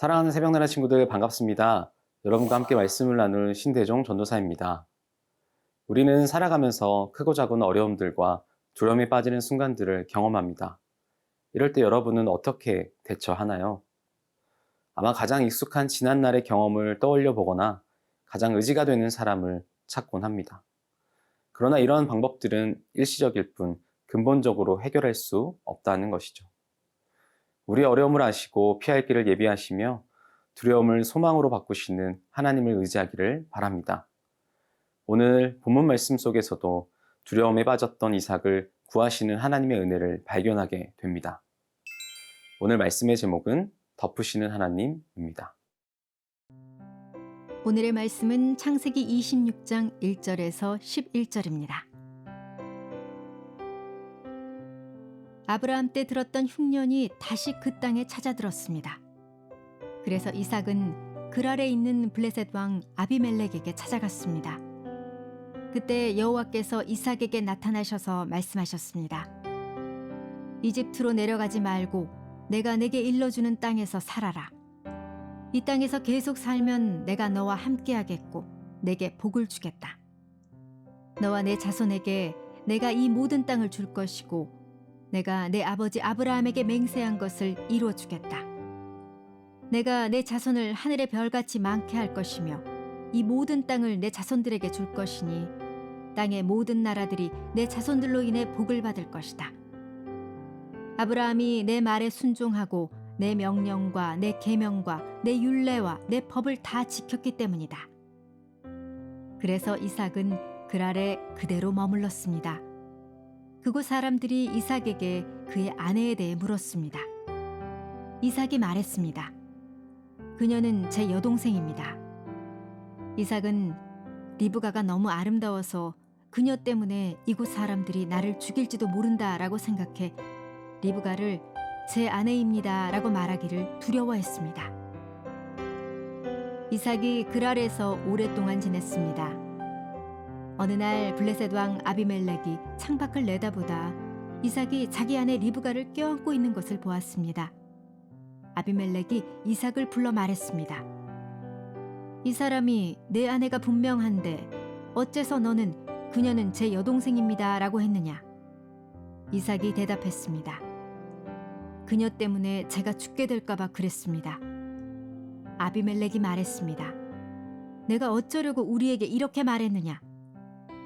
사랑하는 새벽나라 친구들 반갑습니다. 여러분과 함께 말씀을 나눌 신대종 전도사입니다. 우리는 살아가면서 크고 작은 어려움들과 두려움에 빠지는 순간들을 경험합니다. 이럴 때 여러분은 어떻게 대처하나요? 아마 가장 익숙한 지난날의 경험을 떠올려 보거나 가장 의지가 되는 사람을 찾곤 합니다. 그러나 이러한 방법들은 일시적일 뿐 근본적으로 해결할 수 없다는 것이죠. 우리 어려움을 아시고 피할 길을 예비하시며 두려움을 소망으로 바꾸시는 하나님을 의지하기를 바랍니다. 오늘 본문 말씀 속에서도 두려움에 빠졌던 이삭을 구하시는 하나님의 은혜를 발견하게 됩니다. 오늘 말씀의 제목은 덮으시는 하나님입니다. 오늘의 말씀은 창세기 26장 1절에서 11절입니다. 아브라함 때 들었던 흉년이 다시 그 땅에 찾아들었습니다. 그래서 이삭은 그랄에 있는 블레셋 왕 아비멜렉에게 찾아갔습니다. 그때 여호와께서 이삭에게 나타나셔서 말씀하셨습니다. 이집트로 내려가지 말고 내가 내게 일러주는 땅에서 살아라. 이 땅에서 계속 살면 내가 너와 함께하겠고 내게 복을 주겠다. 너와 내 자손에게 내가 이 모든 땅을 줄 것이고 내가 내 아버지 아브라함에게 맹세한 것을 이루어 주겠다. 내가 내 자손을 하늘의 별같이 많게 할 것이며 이 모든 땅을 내 자손들에게 줄 것이니 땅의 모든 나라들이 내 자손들로 인해 복을 받을 것이다. 아브라함이 내 말에 순종하고 내 명령과 내 계명과 내 율례와 내 법을 다 지켰기 때문이다. 그래서 이삭은 그랄에 그대로 머물렀습니다. 그곳 사람들이 이삭에게 그의 아내에 대해 물었습니다. 이삭이 말했습니다. 그녀는 제 여동생입니다. 이삭은 리브가가 너무 아름다워서 그녀 때문에 이곳 사람들이 나를 죽일지도 모른다라고 생각해 리브가를 제 아내입니다 라고 말하기를 두려워했습니다. 이삭이 그랄에서 오랫동안 지냈습니다. 어느 날 블레셋 왕 아비멜렉이 창밖을 내다보다 이삭이 자기 아내 리브가를 껴안고 있는 것을 보았습니다. 아비멜렉이 이삭을 불러 말했습니다. 이 사람이 내 아내가 분명한데 어째서 너는 그녀는 제 여동생입니다 라고 했느냐? 이삭이 대답했습니다. 그녀 때문에 제가 죽게 될까 봐 그랬습니다. 아비멜렉이 말했습니다. 내가 어쩌려고 우리에게 이렇게 말했느냐?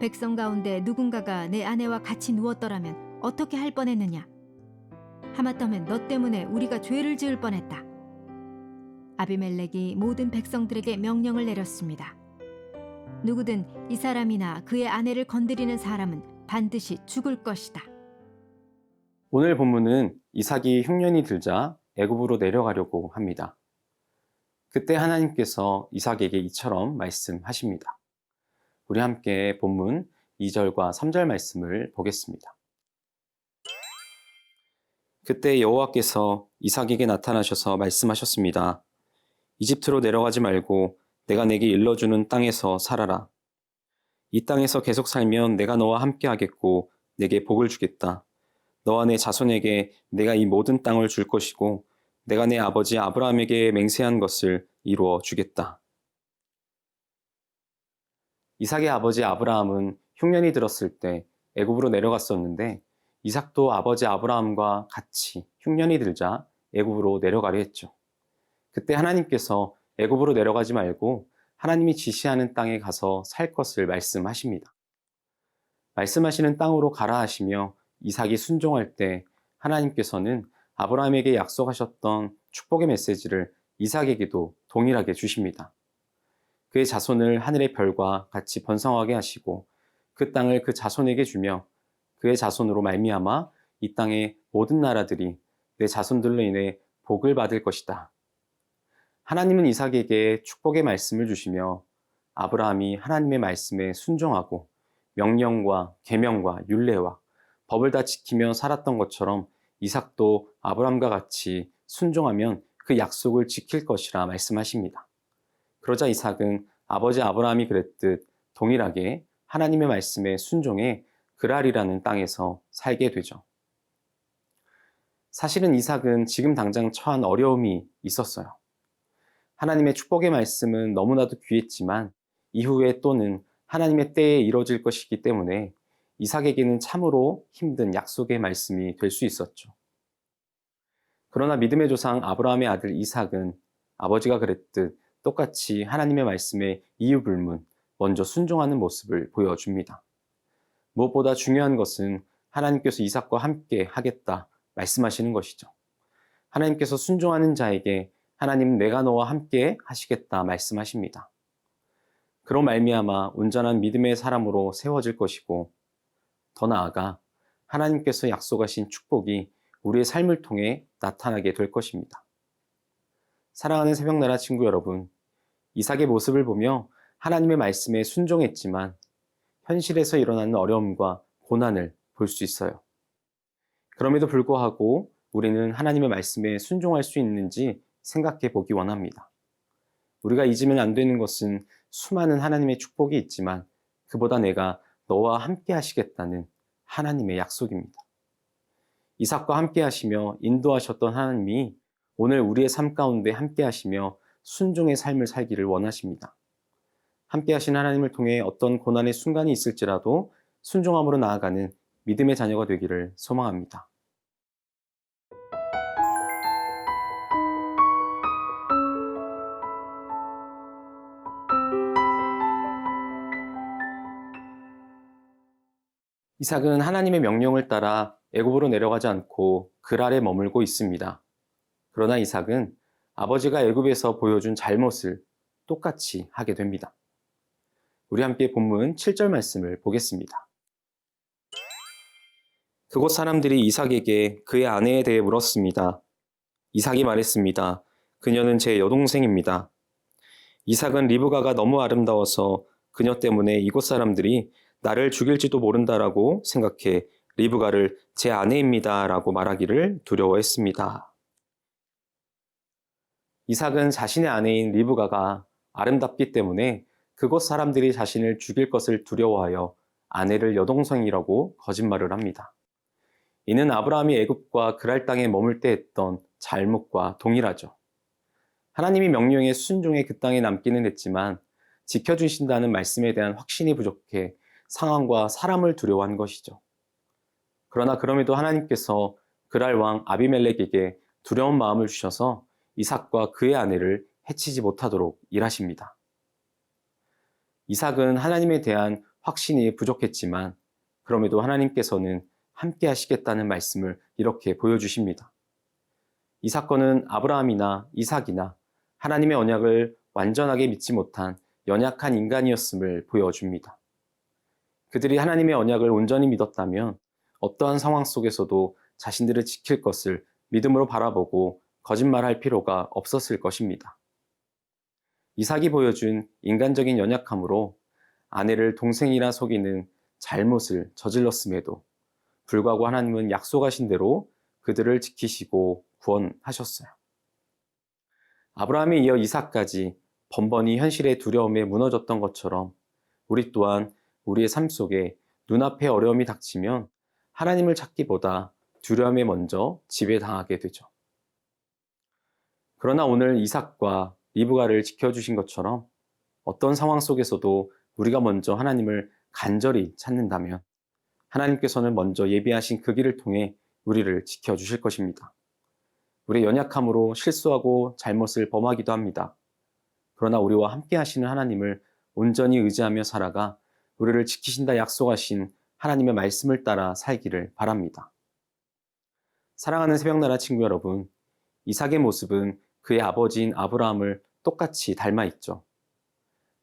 백성 가운데 누군가가 내 아내와 같이 누웠더라면 어떻게 할 뻔했느냐? 하마터면 너 때문에 우리가 죄를 지을 뻔했다. 아비멜렉이 모든 백성들에게 명령을 내렸습니다. 누구든 이 사람이나 그의 아내를 건드리는 사람은 반드시 죽을 것이다. 오늘 본문은 이삭이 흉년이 들자 애굽으로 내려가려고 합니다. 그때 하나님께서 이삭에게 이처럼 말씀하십니다. 우리 함께 본문 2절과 3절 말씀을 보겠습니다. 그때 여호와께서 이삭에게 나타나셔서 말씀하셨습니다. 이집트로 내려가지 말고 내가 내게 일러주는 땅에서 살아라. 이 땅에서 계속 살면 내가 너와 함께 하겠고 내게 복을 주겠다. 너와 내 자손에게 내가 이 모든 땅을 줄 것이고 내가 내 아버지 아브라함에게 맹세한 것을 이루어 주겠다. 이삭의 아버지 아브라함은 흉년이 들었을 때 애굽으로 내려갔었는데 이삭도 아버지 아브라함과 같이 흉년이 들자 애굽으로 내려가려 했죠. 그때 하나님께서 애굽으로 내려가지 말고 하나님이 지시하는 땅에 가서 살 것을 말씀하십니다. 말씀하시는 땅으로 가라 하시며 이삭이 순종할 때 하나님께서는 아브라함에게 약속하셨던 축복의 메시지를 이삭에게도 동일하게 주십니다. 그의 자손을 하늘의 별과 같이 번성하게 하시고 그 땅을 그 자손에게 주며 그의 자손으로 말미암아 이 땅의 모든 나라들이 내 자손들로 인해 복을 받을 것이다. 하나님은 이삭에게 축복의 말씀을 주시며 아브라함이 하나님의 말씀에 순종하고 명령과 계명과 율례와 법을 다 지키며 살았던 것처럼 이삭도 아브라함과 같이 순종하면 그 약속을 지킬 것이라 말씀하십니다. 그러자 이삭은 아버지 아브라함이 그랬듯 동일하게 하나님의 말씀에 순종해 그랄이라는 땅에서 살게 되죠. 사실은 이삭은 지금 당장 처한 어려움이 있었어요. 하나님의 축복의 말씀은 너무나도 귀했지만 이후에 또는 하나님의 때에 이루어질 것이기 때문에 이삭에게는 참으로 힘든 약속의 말씀이 될 수 있었죠. 그러나 믿음의 조상 아브라함의 아들 이삭은 아버지가 그랬듯 똑같이 하나님의 말씀에 이유불문 먼저 순종하는 모습을 보여줍니다. 무엇보다 중요한 것은 하나님께서 이삭과 함께 하겠다 말씀하시는 것이죠. 하나님께서 순종하는 자에게 하나님은 내가 너와 함께 하시겠다 말씀하십니다. 그로 말미암아 온전한 믿음의 사람으로 세워질 것이고 더 나아가 하나님께서 약속하신 축복이 우리의 삶을 통해 나타나게 될 것입니다. 사랑하는 새벽나라 친구 여러분, 이삭의 모습을 보며 하나님의 말씀에 순종했지만 현실에서 일어나는 어려움과 고난을 볼 수 있어요. 그럼에도 불구하고 우리는 하나님의 말씀에 순종할 수 있는지 생각해 보기 원합니다. 우리가 잊으면 안 되는 것은 수많은 하나님의 축복이 있지만 그보다 내가 너와 함께 하시겠다는 하나님의 약속입니다. 이삭과 함께 하시며 인도하셨던 하나님이 오늘 우리의 삶 가운데 함께 하시며 순종의 삶을 살기를 원하십니다. 함께 하신 하나님을 통해 어떤 고난의 순간이 있을지라도 순종함으로 나아가는 믿음의 자녀가 되기를 소망합니다. 이삭은 하나님의 명령을 따라 애굽으로 내려가지 않고 그랄에 머물고 있습니다. 그러나 이삭은 아버지가 애굽에서 보여준 잘못을 똑같이 하게 됩니다. 우리 함께 본문 7절 말씀을 보겠습니다. 그곳 사람들이 이삭에게 그의 아내에 대해 물었습니다. 이삭이 말했습니다. 그녀는 제 여동생입니다. 이삭은 리브가가 너무 아름다워서 그녀 때문에 이곳 사람들이 나를 죽일지도 모른다라고 생각해 리브가를 제 아내입니다 라고 말하기를 두려워했습니다. 이삭은 자신의 아내인 리브가가 아름답기 때문에 그곳 사람들이 자신을 죽일 것을 두려워하여 아내를 여동생이라고 거짓말을 합니다. 이는 아브라함이 애굽과 그랄 땅에 머물 때 했던 잘못과 동일하죠. 하나님이 명령에 순종해 그 땅에 남기는 했지만 지켜주신다는 말씀에 대한 확신이 부족해 상황과 사람을 두려워한 것이죠. 그러나 그럼에도 하나님께서 그랄 왕 아비멜렉에게 두려운 마음을 주셔서 이삭과 그의 아내를 해치지 못하도록 일하십니다. 이삭은 하나님에 대한 확신이 부족했지만 그럼에도 하나님께서는 함께 하시겠다는 말씀을 이렇게 보여주십니다. 이 사건은 아브라함이나 이삭이나 하나님의 언약을 완전하게 믿지 못한 연약한 인간이었음을 보여줍니다. 그들이 하나님의 언약을 온전히 믿었다면 어떠한 상황 속에서도 자신들을 지킬 것을 믿음으로 바라보고 거짓말할 필요가 없었을 것입니다. 이삭이 보여준 인간적인 연약함으로 아내를 동생이라 속이는 잘못을 저질렀음에도 불구하고 하나님은 약속하신 대로 그들을 지키시고 구원하셨어요. 아브라함에 이어 이삭까지 번번이 현실의 두려움에 무너졌던 것처럼 우리 또한 우리의 삶 속에 눈앞에 어려움이 닥치면 하나님을 찾기보다 두려움에 먼저 지배당하게 되죠. 그러나 오늘 이삭과 리브가를 지켜주신 것처럼 어떤 상황 속에서도 우리가 먼저 하나님을 간절히 찾는다면 하나님께서는 먼저 예비하신 그 길을 통해 우리를 지켜주실 것입니다. 우리의 연약함으로 실수하고 잘못을 범하기도 합니다. 그러나 우리와 함께 하시는 하나님을 온전히 의지하며 살아가 우리를 지키신다 약속하신 하나님의 말씀을 따라 살기를 바랍니다. 사랑하는 새벽나라 친구 여러분, 이삭의 모습은 그의 아버지인 아브라함을 똑같이 닮아 있죠.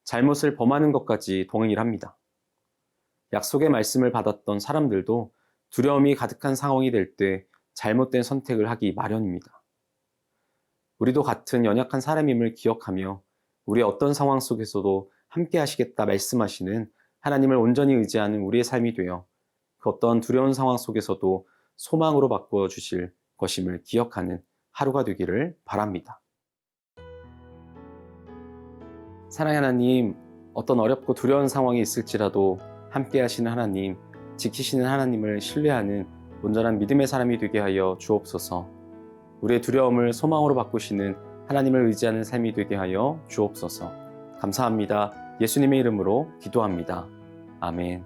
잘못을 범하는 것까지 동일합니다. 약속의 말씀을 받았던 사람들도 두려움이 가득한 상황이 될 때 잘못된 선택을 하기 마련입니다. 우리도 같은 연약한 사람임을 기억하며 우리의 어떤 상황 속에서도 함께 하시겠다 말씀하시는 하나님을 온전히 의지하는 우리의 삶이 되어 그 어떤 두려운 상황 속에서도 소망으로 바꾸어 주실 것임을 기억하는 하루가 되기를 바랍니다. 사랑의 하나님, 어떤 어렵고 두려운 상황이 있을지라도 함께 하시는 하나님, 지키시는 하나님을 신뢰하는 온전한 믿음의 사람이 되게 하여 주옵소서. 우리의 두려움을 소망으로 바꾸시는 하나님을 의지하는 삶이 되게 하여 주옵소서. 감사합니다. 예수님의 이름으로 기도합니다. 아멘.